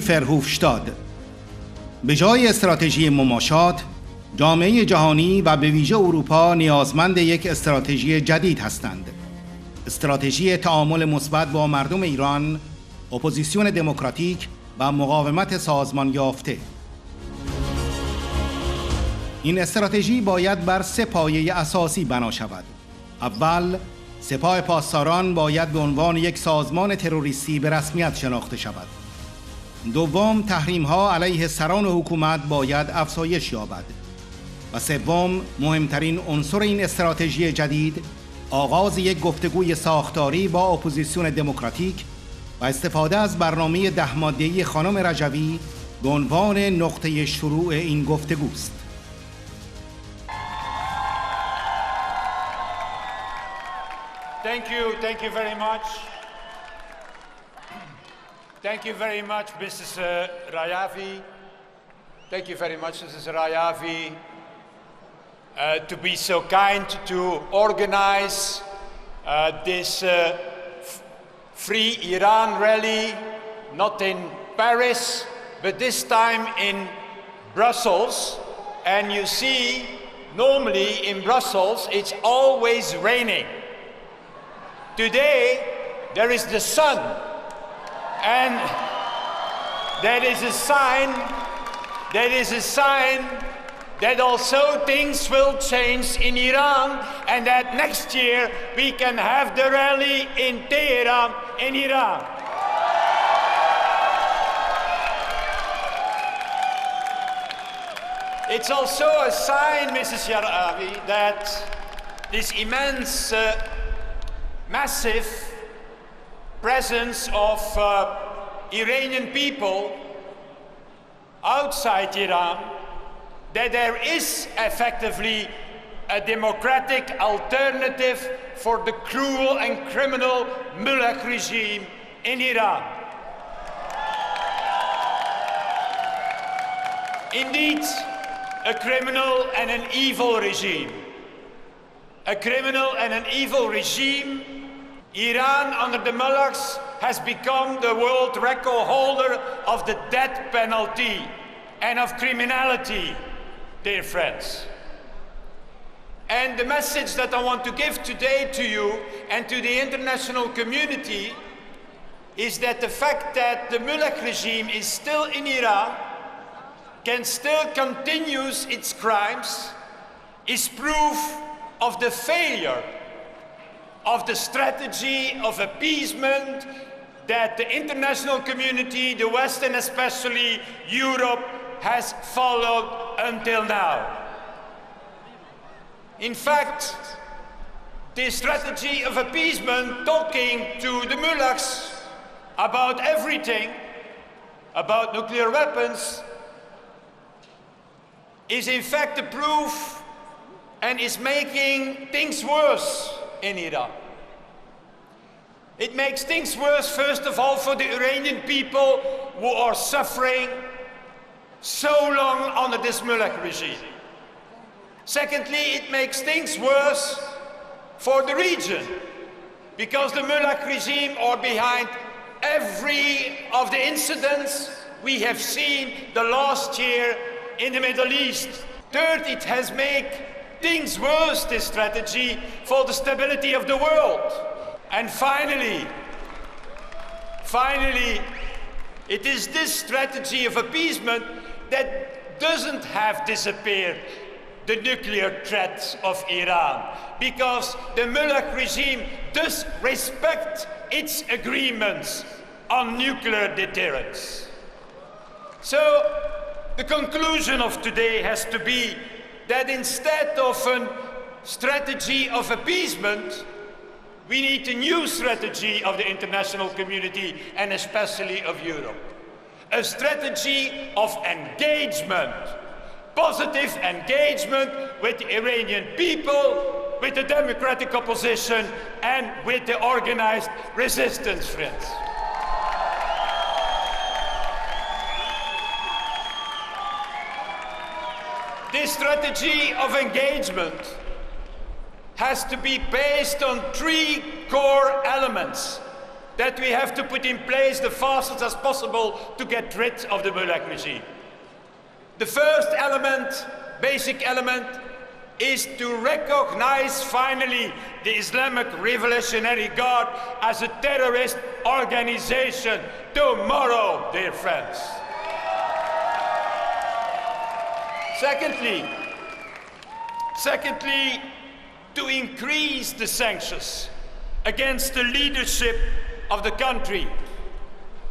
فرهوفشتاد. به جای استراتژی مماشات، جامعه جهانی و به ویژه اروپا نیازمند یک استراتژی جدید هستند. استراتژی تعامل مثبت با مردم ایران، اپوزیسیون دموکراتیک و مقاومت سازمان یافته. این استراتژی باید بر 3 پایه اساسی بنا شود. اول، سپاه پاسداران باید به عنوان یک سازمان تروریستی به رسمیت شناخته شود. دوم، تحریم‌ها علیه سران حکومت باید افزایش یابد. و سوم، مهمترین عنصر این استراتژی جدید، آغاز یک گفتگوی ساختاری با اپوزیسیون دموکراتیک و استفاده از برنامه 10 ماده‌ای خانم رجوی به عنوان نقطه شروع این گفتگوست. Thank you very much. Thank you very much, Mrs. Rajavi. Thank you very much, Mrs. Rajavi, to be so kind to organize this Free Iran rally, not in Paris, but this time in Brussels. And you see, normally in Brussels, it's always raining. Today, there is the sun, and that is a sign that also things will change in Iran, and that next year we can have the rally in Tehran, in Iran. It's also a sign, Mrs. Yaravi, that this immense massive presence of Iranian people outside Iran, that there is effectively a democratic alternative for the cruel and criminal Mullah regime in Iran. Indeed, a criminal and an evil regime. A criminal and an evil regime. Iran, under the mullahs, has become the world record holder of the death penalty and of criminality, dear friends. And the message that I want to give today to you and to the international community is that the fact that the mullah regime is still in Iran, can still continue its crimes, is proof of the failure of the strategy of appeasement that the international community, the West and especially Europe, has followed until now. In fact, the strategy of appeasement, talking to the mullahs about everything, about nuclear weapons, is in fact the proof and is making things worse in Iran. It makes things worse, first of all, for the Iranian people who are suffering so long under this mullah regime. Secondly, it makes things worse for the region, because the mullah regime are behind every of the incidents we have seen the last year in the Middle East. Third, it has made things worse, this strategy, for the stability of the world. And finally, it is this strategy of appeasement that doesn't have disappeared the nuclear threat of Iran, because the mullah regime does respect its agreements on nuclear deterrence. So, the conclusion of today has to be that instead of a strategy of appeasement, we need a new strategy of the international community and especially of Europe. A strategy of engagement, positive engagement with the Iranian people, with the democratic opposition, and with the organized resistance, friends. This strategy of engagement has to be based on 3 core elements. that we have to put in place the fastest as possible to get rid of the Mullah regime. The first element, basic element, is to recognize finally the Islamic Revolutionary Guard as a terrorist organization tomorrow, dear friends. Secondly, to increase the sanctions against the leadership of the country,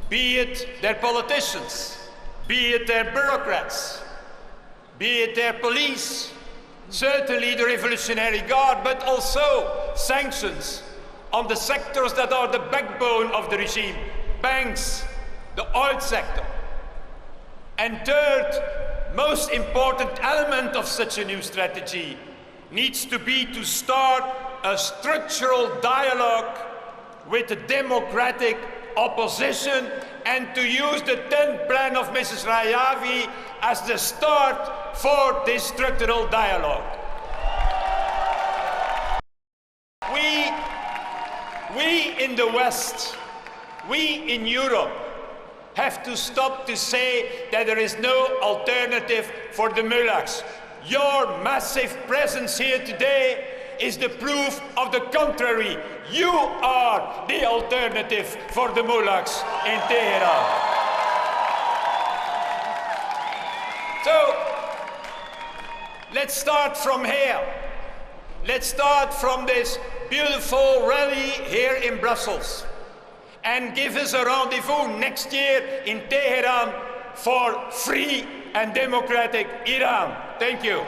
be it their politicians, be it their bureaucrats, be it their police, certainly the Revolutionary Guard, but also sanctions on the sectors that are the backbone of the regime, banks, the oil sector. And third, most important element of such a new strategy needs to be to start a structural dialogue with the democratic opposition and to use the 10th plan of Mrs. Rajavi as the start for this structural dialogue. We in the West, we in Europe, have to stop to say that there is no alternative for the mullahs. Your massive presence here today is the proof of the contrary. You are the alternative for the mullahs in Tehran. So, let's start from here. Let's start from this beautiful rally here in Brussels and give us a rendezvous next year in Tehran for free and democratic Iran. Thank you.